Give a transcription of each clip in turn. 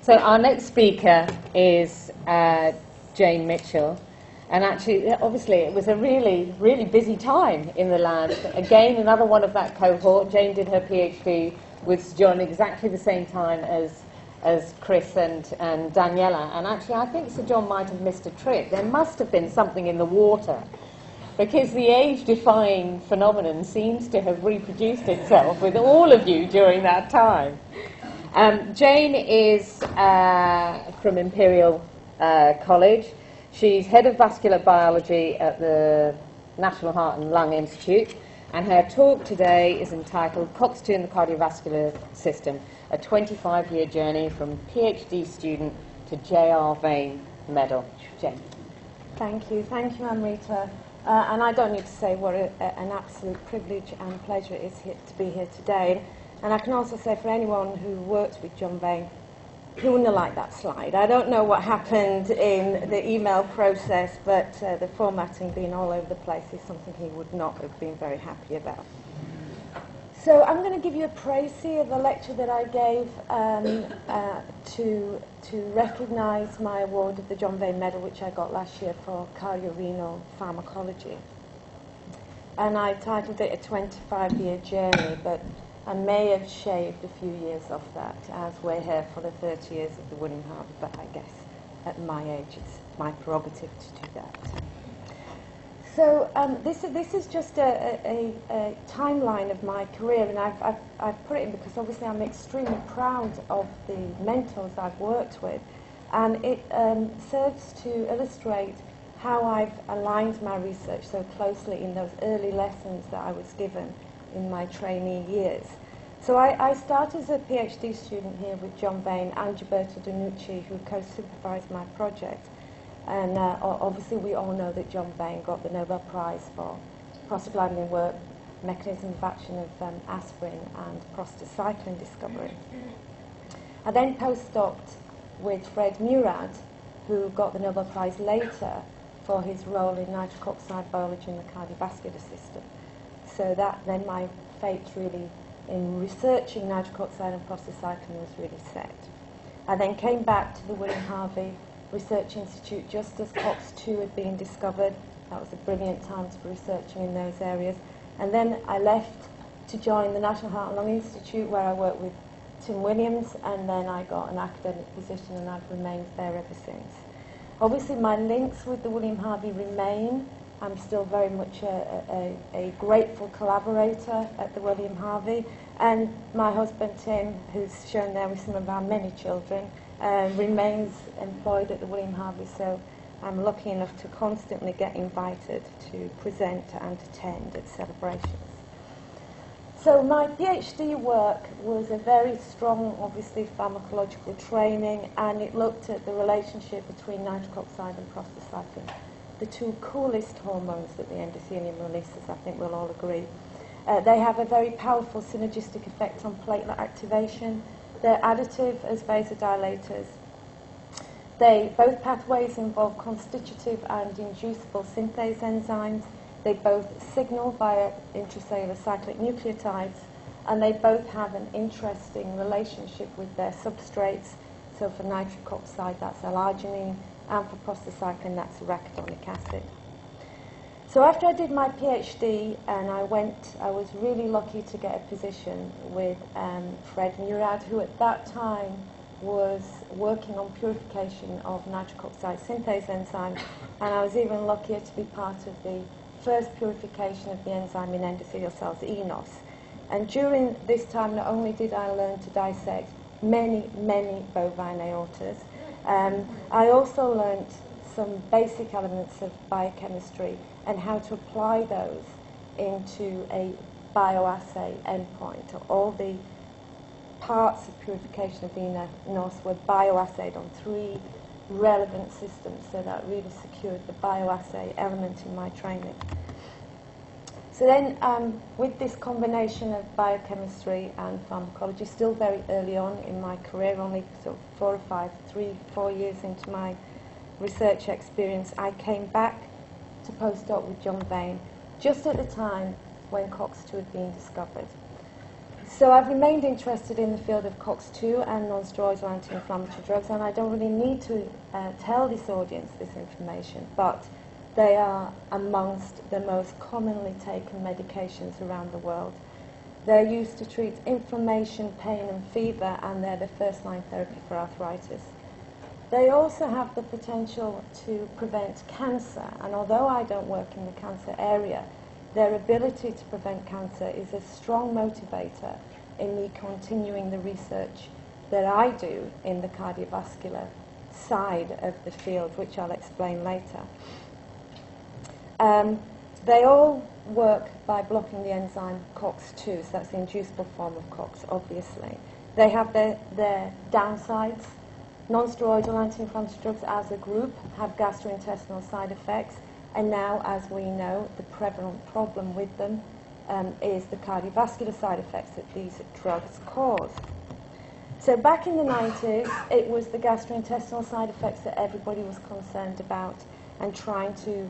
So our next speaker is Jane Mitchell. And actually, obviously, it was a really, really busy time in the lab. Again, another one of that cohort. Jane did her PhD with John exactly the same time as Chris and Daniela. And actually, I think Sir John might have missed a trick. There must have been something in the water, because the age-defying phenomenon seems to have reproduced itself with all of you during that time. Jane is from Imperial College. She's head of vascular biology at the National Heart and Lung Institute, and her talk today is entitled COX-2 in the Cardiovascular System, a 25-year journey from PhD student to J.R. Vane Medal. Jane. Thank you, Amrita. And I don't need to say what an absolute privilege and pleasure it is to be here today. And I can also say for anyone who works with John Vane, he wouldn't have liked that slide. I don't know what happened in the email process, but the formatting being all over the place is something he would not have been very happy about. So I'm going to give you a précis of a lecture that I gave to recognise my award of the John Vane Medal, which I got last year for cardiorenal pharmacology. And I titled it A 25-Year Journey, but I may have shaved a few years off that, as we're here for the 30 years of the William Harvey, but I guess at my age it's my prerogative to do that. So this is just a timeline of my career, and I've put it in because obviously I'm extremely proud of the mentors I've worked with, and it serves to illustrate how I've aligned my research so closely in those early lessons that I was given in my trainee years. So I started as a PhD student here with John Vane and Gilberto Danucci, who co-supervised my project. And obviously we all know that John Vane got the Nobel Prize for prostaglandin work, mechanism of action of aspirin, and prostacyclin discovery. I then postdoced with Fred Murad, who got the Nobel Prize later for his role in nitric oxide biology in the cardiovascular system. So that then my fate really in researching nitric oxide and prostacyclin was really set. I then came back to the William Harvey Research Institute just as COX-2 had been discovered. That was a brilliant time to be researching in those areas. And then I left to join the National Heart and Lung Institute, where I worked with Tim Williams, and then I got an academic position and I've remained there ever since. Obviously my links with the William Harvey remain. I'm still very much a grateful collaborator at the William Harvey, and my husband Tim, who's shown there with some of our many children, remains employed at the William Harvey, so I'm lucky enough to constantly get invited to present and attend at celebrations. So my PhD work was a very strong, obviously, pharmacological training, and it looked at the relationship between nitric oxide and prostacyclin, the two coolest hormones that the endothelium releases, I think we'll all agree. They have a very powerful synergistic effect on platelet activation. They're additive as vasodilators. Both pathways involve constitutive and inducible synthase enzymes. They both signal via intracellular cyclic nucleotides, and they both have an interesting relationship with their substrates. So for nitric oxide, that's L-arginine, and for prostacyclin, that's arachidonic acid. So after I did my PhD, and I was really lucky to get a position with Fred Murad, who at that time was working on purification of nitric oxide synthase enzymes, and I was even luckier to be part of the first purification of the enzyme in endothelial cells, eNOS. And during this time, not only did I learn to dissect many, many bovine aortas, I also learnt some basic elements of biochemistry and how to apply those into a bioassay endpoint. All the parts of purification of the eNOS were bioassayed on 3 relevant systems, so that really secured the bioassay element in my training. So then, with this combination of biochemistry and pharmacology, still very early on in my career, only sort of 4 years into my research experience, I came back to postdoc with John Vane, just at the time when COX-2 had been discovered. So I've remained interested in the field of COX-2 and non-steroidal anti-inflammatory drugs, and I don't really need to tell this audience this information, but they are amongst the most commonly taken medications around the world. They're used to treat inflammation, pain and fever, and they're the first-line therapy for arthritis. They also have the potential to prevent cancer, and although I don't work in the cancer area, their ability to prevent cancer is a strong motivator in me continuing the research that I do in the cardiovascular side of the field, which I'll explain later. They all work by blocking the enzyme COX-2, so that's the inducible form of COX, obviously. They have their downsides. Non-steroidal anti-inflammatory drugs as a group have gastrointestinal side effects, and now, as we know, the prevalent problem with them is the cardiovascular side effects that these drugs cause. So back in the 90s, it was the gastrointestinal side effects that everybody was concerned about, and trying to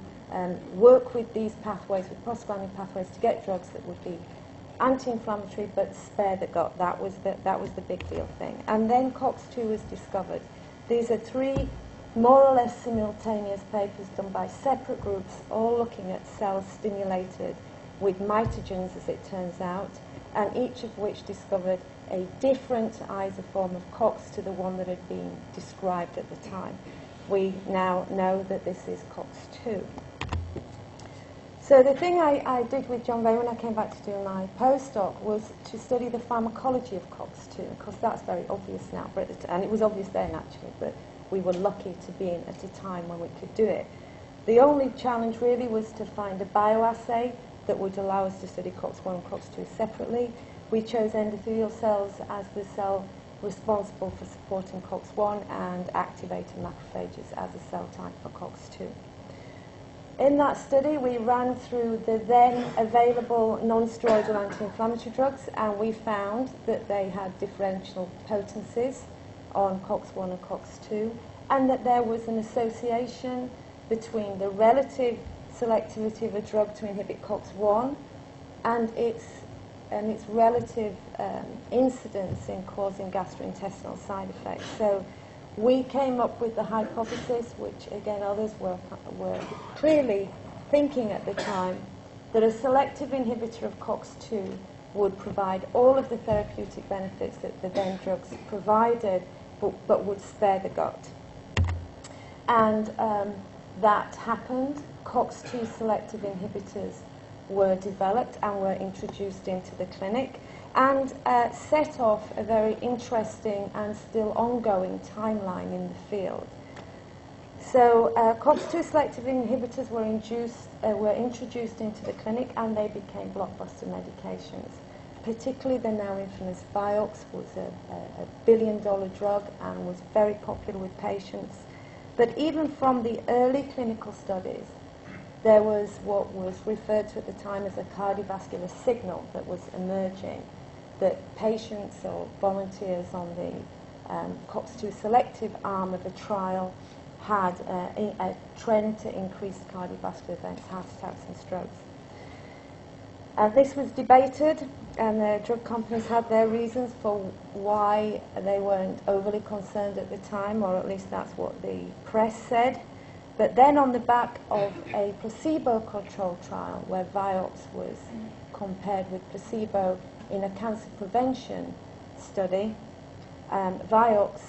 work with these pathways, with prostaglandin pathways, to get drugs that would be anti-inflammatory but spare the gut. That was the big deal thing. And then COX-2 was discovered. These are three more or less simultaneous papers done by separate groups, all looking at cells stimulated with mitogens, as it turns out, and each of which discovered a different isoform of COX to the one that had been described at the time. We now know that this is COX-2. So the thing I did with John Vane when I came back to do my postdoc was to study the pharmacology of COX-2. Of course, that's very obvious now, and it was obvious then actually, but we were lucky to be in at a time when we could do it. The only challenge really was to find a bioassay that would allow us to study COX-1 and COX-2 separately. We chose endothelial cells as the cell responsible for supporting COX-1 and activating macrophages as a cell type for COX-2. In that study, we ran through the then available non-steroidal anti-inflammatory drugs, and we found that they had differential potencies on COX-1 and COX-2, and that there was an association between the relative selectivity of a drug to inhibit COX-1 and its relative incidence in causing gastrointestinal side effects. So we came up with the hypothesis, which again others were clearly thinking at the time, that a selective inhibitor of COX-2 would provide all of the therapeutic benefits that the then drugs provided, but would spare the gut. And that happened. COX-2 selective inhibitors were developed and were introduced into the clinic, and set off a very interesting and still ongoing timeline in the field. So COX-2 selective inhibitors were introduced into the clinic, and they became blockbuster medications. Particularly the now infamous Vioxx was a billion-dollar drug and was very popular with patients. But even from the early clinical studies, there was what was referred to at the time as a cardiovascular signal that was emerging, that patients or volunteers on the COX-2 selective arm of a trial had a trend to increased cardiovascular events, heart attacks and strokes. This was debated, and the drug companies had their reasons for why they weren't overly concerned at the time, or at least that's what the press said. But then on the back of a placebo-controlled trial where Vioxx was compared with placebo in a cancer prevention study, Vioxx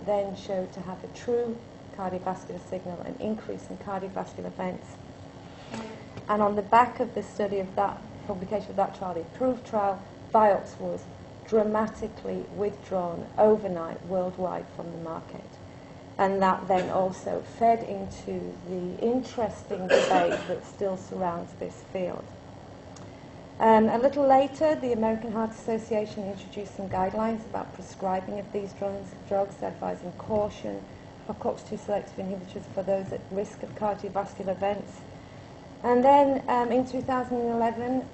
then showed to have a true cardiovascular signal, an increase in cardiovascular events. And on the back of the study of that publication of that trial, the approved trial, Vioxx was dramatically withdrawn overnight worldwide from the market. And that then also fed into the interesting debate that still surrounds this field. A little later, the American Heart Association introduced some guidelines about prescribing of these drugs, advising caution for COX-2 selective inhibitors for those at risk of cardiovascular events. And then in 2011,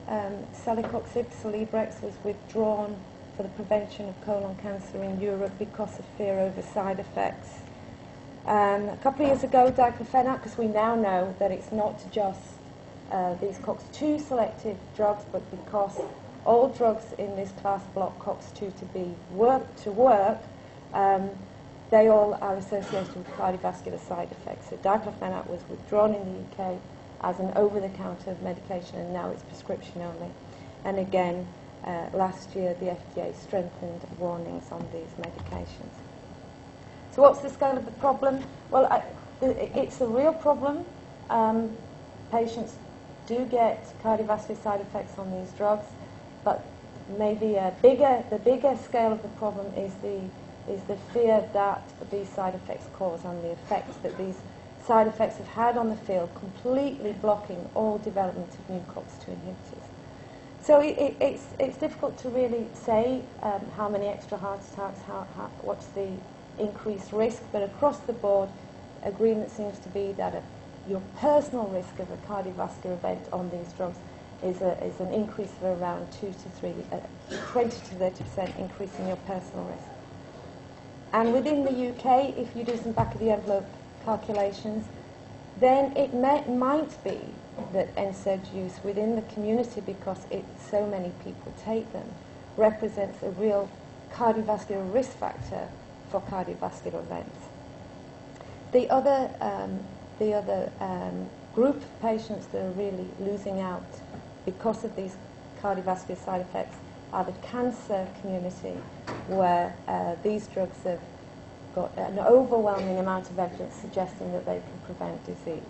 celecoxib, Celebrex, was withdrawn for the prevention of colon cancer in Europe because of fear over side effects. A couple of years ago, diclofenac, because we now know that it's not just these COX-2 selective drugs, but because all drugs in this class block COX-2 to work, they all are associated with cardiovascular side effects. So diclofenac was withdrawn in the UK as an over-the-counter medication, and now it's prescription only. And again, last year the FDA strengthened warnings on these medications. So what's the scale of the problem? Well, it's a real problem. Patients do get cardiovascular side effects on these drugs, but maybe the bigger scale of the problem is the fear that these side effects cause and the effects that these side effects have had on the field, completely blocking all development of new COX-2 inhibitors. So it's difficult to really say how many extra heart attacks, what's the increased risk, but across the board, agreement seems to be that your personal risk of a cardiovascular event on these drugs is an increase of around 20 to 30% increase in your personal risk. And within the UK, if you do some back-of-the-envelope calculations, then it might be that NSAID use within the community, because so many people take them, represents a real cardiovascular risk factor for cardiovascular events. The other group of patients that are really losing out because of these cardiovascular side effects are the cancer community, where these drugs have got an overwhelming amount of evidence suggesting that they can prevent disease.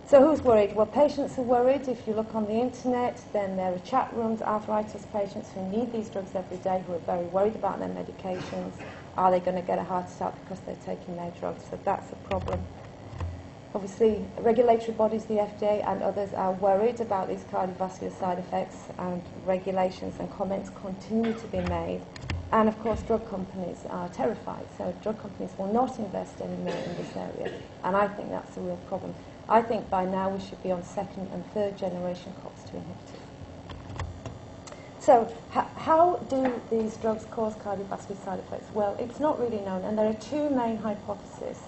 So who's worried? Well, patients are worried. If you look on the internet, then there are chat rooms, arthritis patients who need these drugs every day, who are very worried about their medications. Are they going to get a heart attack because they're taking their drugs? So that's a problem. Obviously, regulatory bodies, the FDA and others, are worried about these cardiovascular side effects, and regulations and comments continue to be made. And of course, drug companies are terrified. So drug companies will not invest anymore in this area. And I think that's a real problem. I think by now we should be on second and third generation COX-2 inhibitors. So how do these drugs cause cardiovascular side effects? Well, it's not really known, and there are two main hypotheses.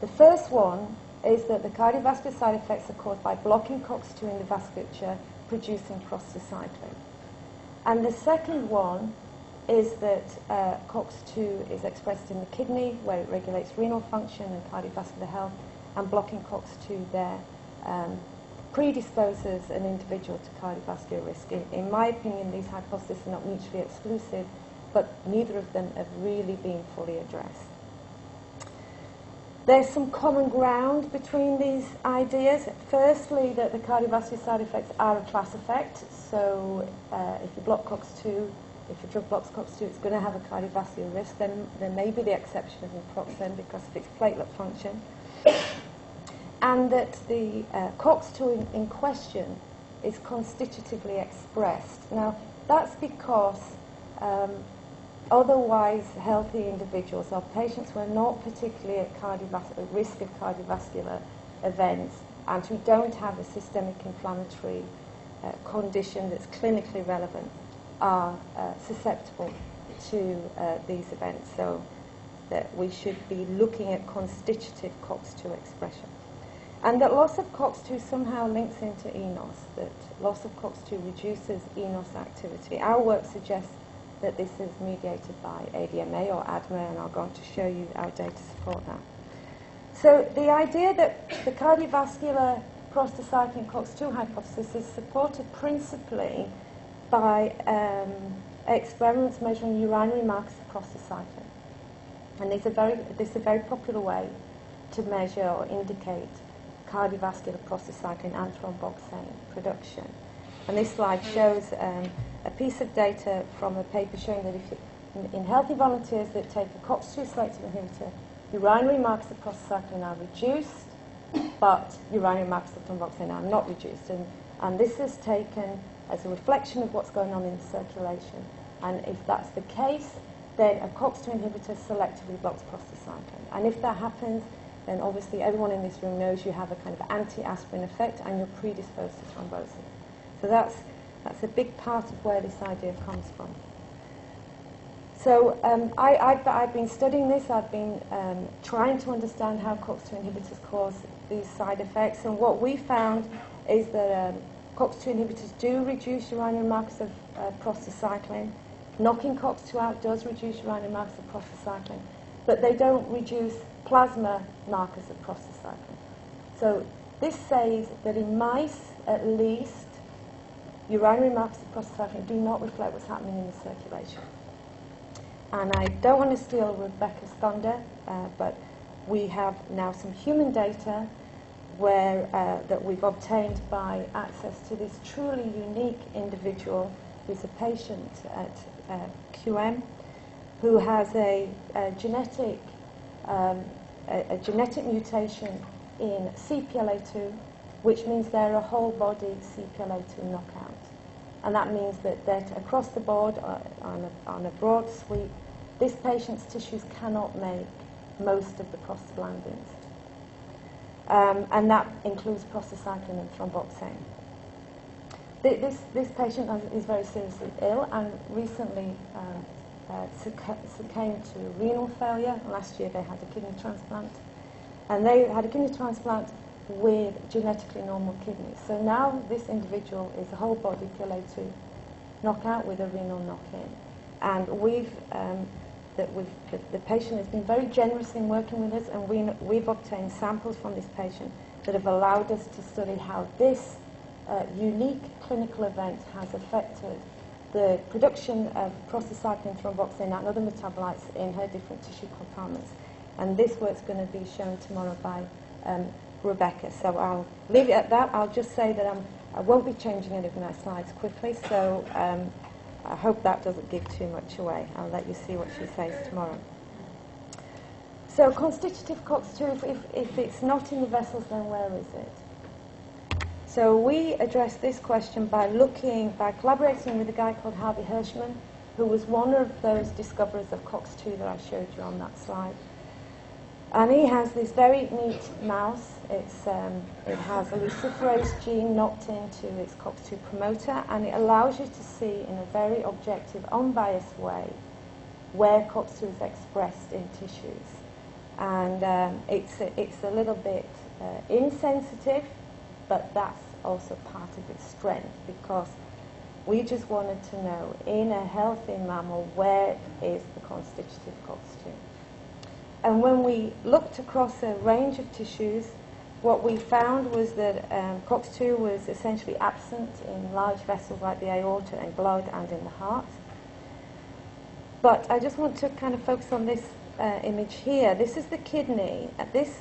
The first one is that the cardiovascular side effects are caused by blocking COX-2 in the vasculature, producing prostacyclin. And the second one is that COX-2 is expressed in the kidney, where it regulates renal function and cardiovascular health, and blocking COX-2 there predisposes an individual to cardiovascular risk. In my opinion, these hypotheses are not mutually exclusive, but neither of them have really been fully addressed. There's some common ground between these ideas. Firstly, that the cardiovascular side effects are a class effect. So if you block COX-2, if a drug blocks COX-2, it's going to have a cardiovascular risk. Then there may be the exception of naproxen because of its platelet function. And that the COX-2 in question is constitutively expressed. Now, that's because otherwise healthy individuals or patients who are not particularly at risk of cardiovascular events and who don't have a systemic inflammatory condition that's clinically relevant are susceptible to these events. So that we should be looking at constitutive COX-2 expression. And that loss of COX-2 somehow links into eNOS, that loss of COX-2 reduces eNOS activity. Our work suggests that this is mediated by ADMA or ADMA, and I'll go on to show you our data support that. So the idea that the cardiovascular prostacyclin COX-2 hypothesis is supported principally by experiments measuring urinary markers of prostacyclin. And this is a very popular way to measure or indicate cardiovascular prostacyclin and thromboxane production. And this slide shows a piece of data from a paper showing that if in healthy volunteers that take a COX-2 selective inhibitor, urinary markers of prostacyclin are reduced, but urinary markers of thromboxane are not reduced. And this is taken as a reflection of what's going on in the circulation. And if that's the case, then a COX-2 inhibitor selectively blocks prostacyclin. And if that happens, then obviously everyone in this room knows you have a kind of anti-aspirin effect and you're predisposed to thrombosis. So that's a big part of where this idea comes from. So I've been studying this. I've been trying to understand how COX-2 inhibitors cause these side effects. And what we found is that COX-2 inhibitors do reduce urinary markers of prostacyclin. Knocking COX-2 out does reduce urinary markers of prostacyclin, but they don't reduce plasma markers of prostacyclin. So this says that in mice, at least, urinary markers of prostacyclin do not reflect what's happening in the circulation. And I don't want to steal Rebecca's thunder, but we have now some human data where that we've obtained by access to this truly unique individual who's a patient at QM who has a genetic mutation in CPLA2, which means they're a whole body CPLA2 knockout. And that means that across the board, on a broad sweep, this patient's tissues cannot make most of the prostaglandins. And that includes prostacyclin and thromboxane. This patient is very seriously ill and recently succumbed to renal failure. Last year they had a kidney transplant. And they had a kidney transplant with genetically normal kidneys. So now this individual is a whole body PLA2 knockout with a renal knock-in. And the patient has been very generous in working with us, and we've obtained samples from this patient that have allowed us to study how this unique clinical event has affected the production of prostacyclin, thromboxane, and other metabolites in her different tissue compartments. And this work's going to be shown tomorrow by Rebecca. So I'll leave it at that. I'll just say that I won't be changing any of my slides quickly, so I hope that doesn't give too much away. I'll let you see what she says tomorrow. So constitutive COX-2, if it's not in the vessels, then where is it? So we addressed this question by collaborating with a guy called Harvey Hirschman, who was one of those discoverers of COX-2 that I showed you on that slide. And he has this very neat mouse. It has a luciferase gene knocked into its COX-2 promoter, and it allows you to see in a very objective, unbiased way where COX-2 is expressed in tissues. And it's a little bit insensitive, but that's also part of its strength, because we just wanted to know in a healthy mammal where is the constitutive COX-2. And when we looked across a range of tissues, what we found was that COX-2 was essentially absent in large vessels like the aorta and blood and in the heart. But I just want to kind of focus on this image here. This is the kidney. This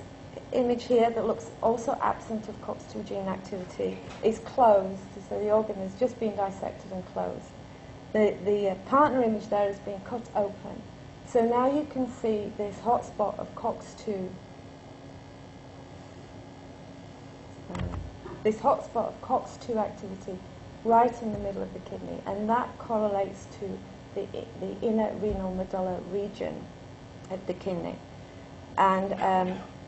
image here that looks also absent of COX-2 gene activity is closed, so the organ has just been dissected and closed. The partner image there is being cut open. So now you can see this hotspot of COX-2, activity right in the middle of the kidney, and that correlates to the inner renal medulla region of the kidney. And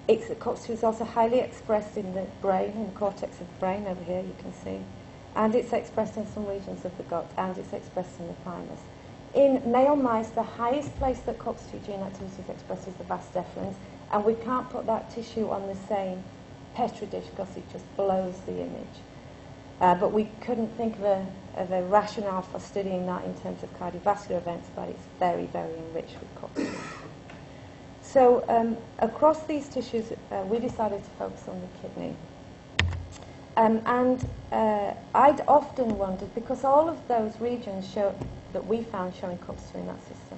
COX-2 is also highly expressed in the brain, in the cortex of the brain over here, you can see, and it's expressed in some regions of the gut, and it's expressed in the thymus. In male mice, the highest place that COX-2 gene activity is expressed is the vas deferens, and we can't put that tissue on the same Petri dish because it just blows the image. But we couldn't think of a rationale for studying that in terms of cardiovascular events, but it's very, very enriched with COX-2. So across these tissues, we decided to focus on the kidney. I'd often wondered, because all of those regions that we found showing COX-2 in that system,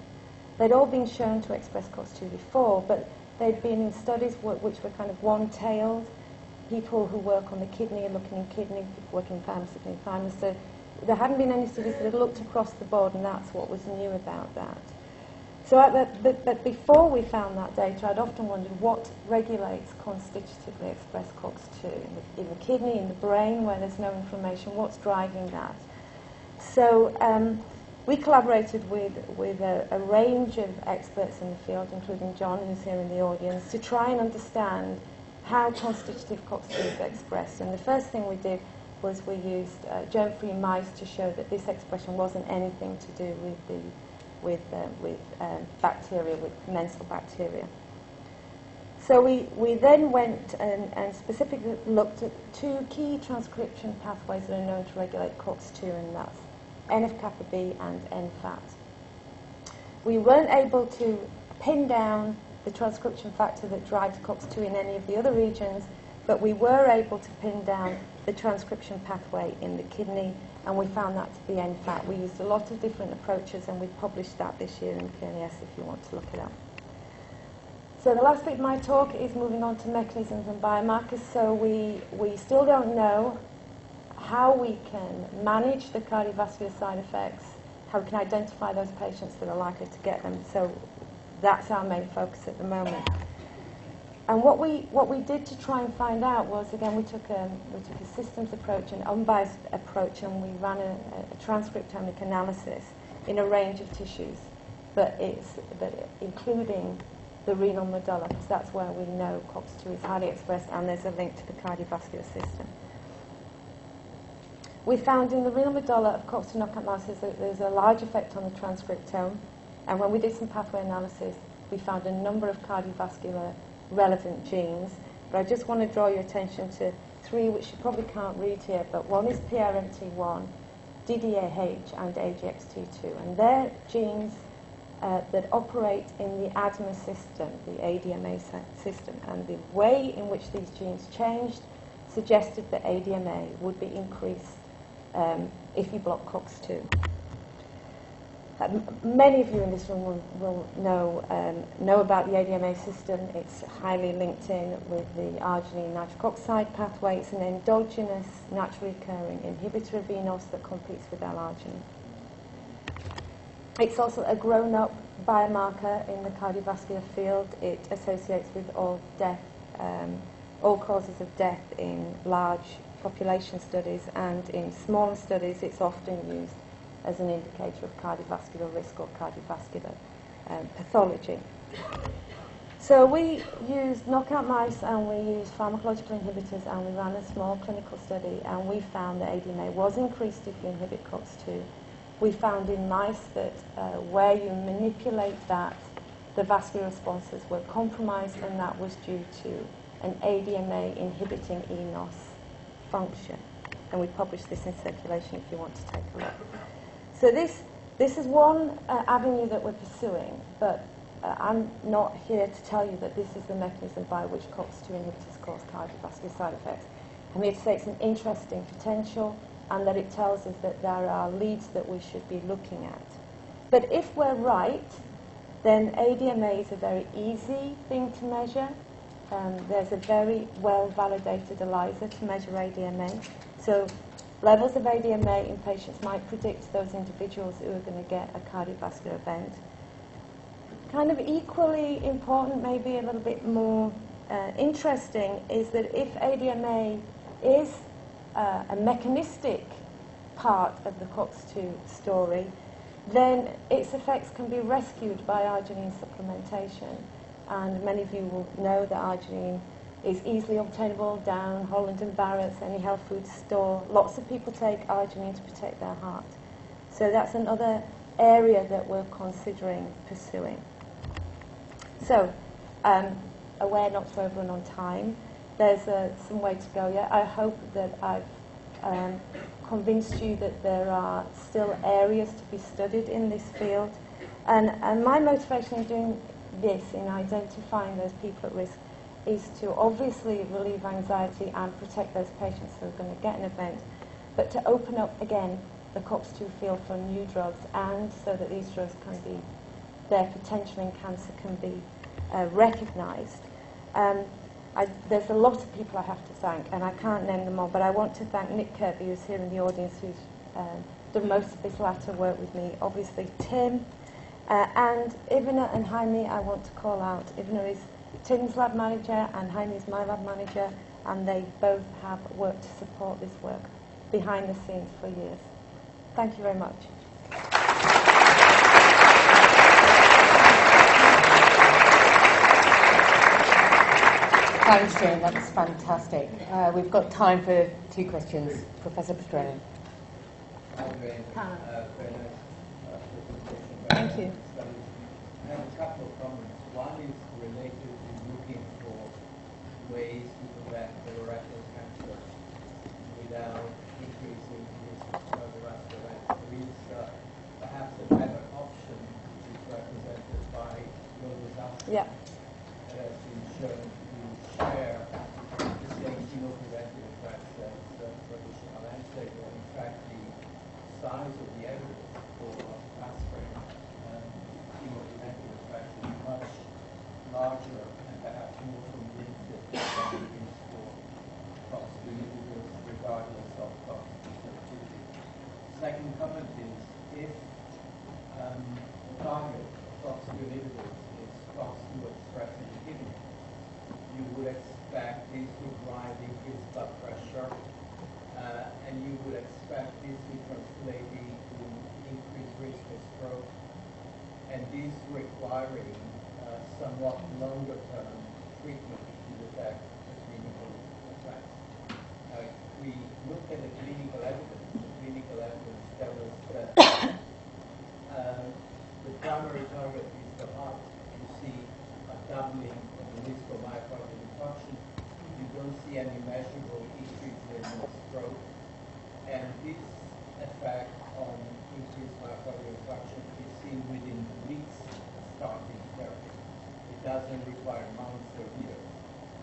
they'd all been shown to express COX-2 before, but they'd been in studies which were kind of one-tailed. People who work on the kidney are looking in kidney, people working in thymus looking in thymus. So there hadn't been any studies that had looked across the board, and that's what was new about that. So, but before we found that data, I'd often wondered what regulates constitutively expressed COX-2 in the kidney, in the brain, where there's no inflammation. What's driving that? So we collaborated with a range of experts in the field, including John, who's here in the audience, to try and understand how constitutive COX-2 is expressed. And the first thing we did was we used germ-free mice to show that this expression wasn't anything to do with bacteria, with commensal bacteria. So we then went and specifically looked at two key transcription pathways that are known to regulate COX-2, and that's NF-kappa B and NFAT. We weren't able to pin down the transcription factor that drives COX-2 in any of the other regions, but we were able to pin down the transcription pathway in the kidney, and we found that to be NFAT. We used a lot of different approaches, and we published that this year in PNAS if you want to look it up. So the last bit of my talk is moving on to mechanisms and biomarkers. So we still don't know how we can manage the cardiovascular side effects, how we can identify those patients that are likely to get them. So that's our main focus at the moment. And what we did to try and find out was, again, we took a systems approach, an unbiased approach, and we ran a transcriptomic analysis in a range of tissues, but including the renal medulla, because that's where we know COX-2 is highly expressed, and there's a link to the cardiovascular system. We found in the renal medulla of COX-2 knockout mouse that there's a large effect on the transcriptome, and when we did some pathway analysis, we found a number of cardiovascular relevant genes. But I just want to draw your attention to three, which you probably can't read here, but one is PRMT1, DDAH, and AGXT2, and they're genes that operate in the ADMA system, the ADMA system, and the way in which these genes changed suggested that ADMA would be increased if you block COX-2. Many of you in this room will know about the ADMA system. It's highly linked in with the arginine nitric oxide pathway. It's an endogenous, naturally occurring inhibitor of eNOS that competes with L-arginine. It's also a grown-up biomarker in the cardiovascular field. It associates with all causes of death in large population studies, and in smaller studies it's often used as an indicator of cardiovascular risk or cardiovascular pathology. So we used knockout mice and we used pharmacological inhibitors, and we ran a small clinical study, and we found that ADMA was increased if you inhibit COX-2. We found in mice that where you manipulate that, the vascular responses were compromised, and that was due to an ADMA inhibiting eNOS function. And we published this in Circulation if you want to take a look. So this is one avenue that we're pursuing, but I'm not here to tell you that this is the mechanism by which COX-2 inhibitors cause cardiovascular side effects. I'm here to say it's an interesting potential, and that it tells us that there are leads that we should be looking at. But if we're right, then ADMA is a very easy thing to measure. There's a very well-validated ELISA to measure ADMA. So levels of ADMA in patients might predict those individuals who are going to get a cardiovascular event. Kind of equally important, maybe a little bit more interesting, is that if ADMA is a mechanistic part of the COX-2 story, then its effects can be rescued by arginine supplementation. And many of you will know that arginine is easily obtainable down Holland and Barrett's, any health food store. Lots of people take arginine to protect their heart. So that's another area that we're considering pursuing. So, aware not to overrun on time. There's some way to go yet. I hope that I've convinced you that there are still areas to be studied in this field. And my motivation in doing this, in identifying those people at risk, is to obviously relieve anxiety and protect those patients who are going to get an event, but to open up again the COX-2 field for new drugs, and so that these drugs can be, their potential in cancer can be recognised. There's a lot of people I have to thank, and I can't name them all, but I want to thank Nick Kirby, who's here in the audience, who's done most of this latter work with me, obviously Tim, and Ivana and Jaime I want to call out. Ivana is Tim's lab manager and Jaime is my lab manager, and they both have worked to support this work behind the scenes for years. Thank you very much. Thanks, Jane. That was fantastic. We've got time for 2 questions. Professor Pastrana. Hi, Jane. Hi. Very nice Thank you. I have a couple of comments. One is related to looking for ways to prevent colorectal cancer without increasing the risk of cardiovascular events. There is perhaps a better option, which is represented by low-dose aspirin, Yeah. that has been shown to share the same chemopreventive effects as traditional NSAID. And in fact, the size of the evidence for aspirin chemopreventive effects is much larger and perhaps more convincing than it is for COX-2 inhibitors, regardless of COX-2 activity. Second comment is, if the target of COX-2 inhibitors is COX-2 expressed in the kidney, you would expect this to drive increased blood pressure, and you would expect this to translate into increased risk of stroke, and this requiring somewhat longer-term treatment to detect the clinical effects. Now, if we look at the clinical evidence tells us that the primary target is the heart. You see a doubling of the risk of myocardial infarction. You don't see any measurable increase in stroke, and this effect on increased myocardial infarction is seen within weeks of starting therapy. It doesn't require months or years,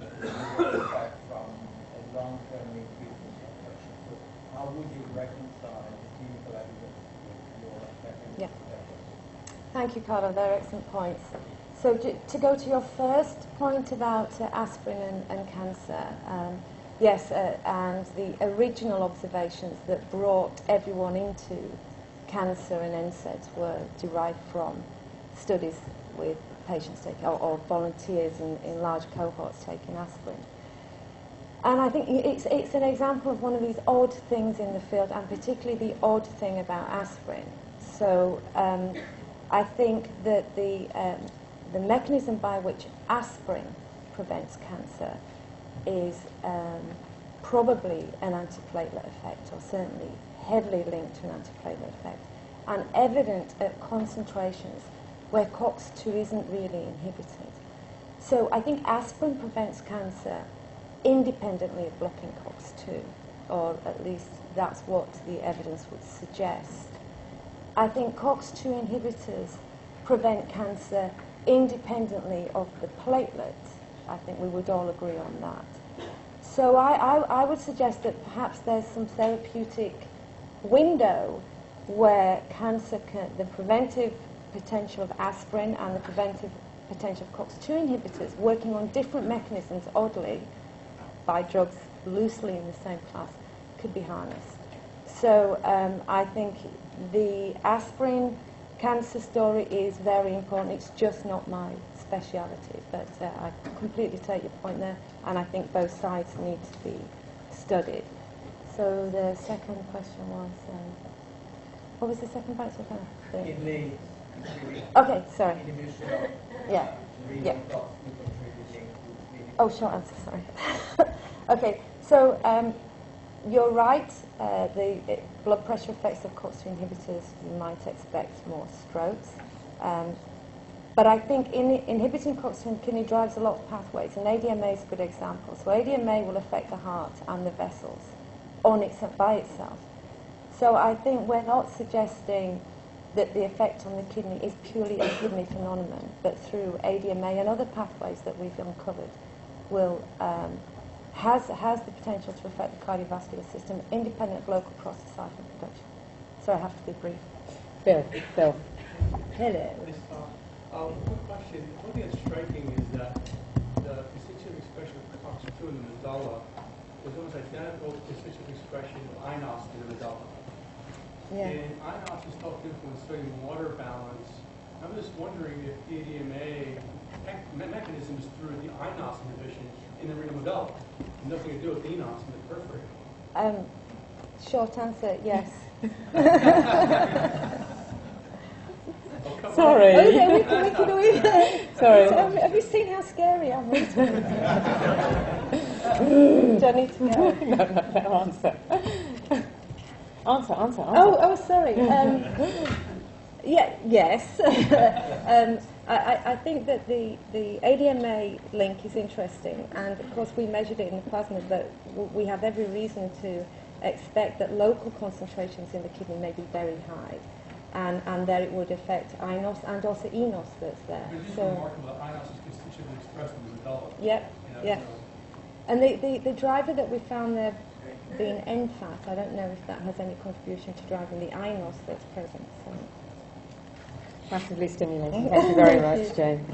but there is an effect from a long-term increase in blood pressure. So how would you reconcile the clinical evidence with your mechanism of action? Thank you, Carlo. They're excellent points. So to go to your first point about aspirin and cancer, yes, and the original observations that brought everyone into cancer and NSAIDs were derived from studies with patients taking, or volunteers in large cohorts taking aspirin. And I think it's an example of one of these odd things in the field, and particularly the odd thing about aspirin. So I think that the mechanism by which aspirin prevents cancer is probably an antiplatelet effect, or certainly heavily linked to an antiplatelet effect, and evident at concentrations where COX-2 isn't really inhibited. So I think aspirin prevents cancer independently of blocking COX-2, or at least that's what the evidence would suggest. I think COX-2 inhibitors prevent cancer independently of the platelet. I think we would all agree on that. So I would suggest that perhaps there's some therapeutic window where cancer the preventive potential of aspirin and the preventive potential of COX-2 inhibitors working on different mechanisms, oddly, by drugs loosely in the same class, could be harnessed. So I think the aspirin cancer story is very important. It's just not my speciality, but I completely take your point there, and I think both sides need to be studied. So the second question was, what was the second part? So kind of Kidney. Okay, sorry. Inhibition of Yeah. renal Yeah. COX contributing to clinical. Oh, short answer, sorry. Okay, so you're right. The blood pressure effects of COX-2 inhibitors, you might expect more strokes. But I think inhibiting COX-2 in kidney drives a lot of pathways, and ADMA is a good example. So ADMA will affect the heart and the vessels by itself. So I think we're not suggesting that the effect on the kidney is purely a kidney phenomenon, but through ADMA and other pathways that we've uncovered will has the potential to affect the cardiovascular system independent of local prostacyclin production. So I have to be brief. Bill. Hello. Quick question. One thing that's striking is that the constitutive expression of COX-2 in the medulla is almost identical to the constitutive expression of INOS in the medulla. Yeah. And INOS is thought to influence sodium-water balance. I'm just wondering if the ADMA mechanism is through the INOS inhibition in the renal medulla, nothing to do with ENOS in the periphery. Short answer, yes. Sorry. Sorry. Have you seen how scary I'm? Do I need to go? No, answer. Answer. Oh, sorry. Yes. I think that the ADMA link is interesting, and of course we measured it in the plasma, but we have every reason to expect that local concentrations in the kidney may be very high, and there it would affect INOS and also ENOS that's there. But it is So, remarkable that INOS is constitutively expressed in the adult. yep, You know, yeah. so- And the driver that we found there being NFAT, I don't know if that has any contribution to driving the INOS that's present. So. Massively stimulating. Thank you very much, Jane.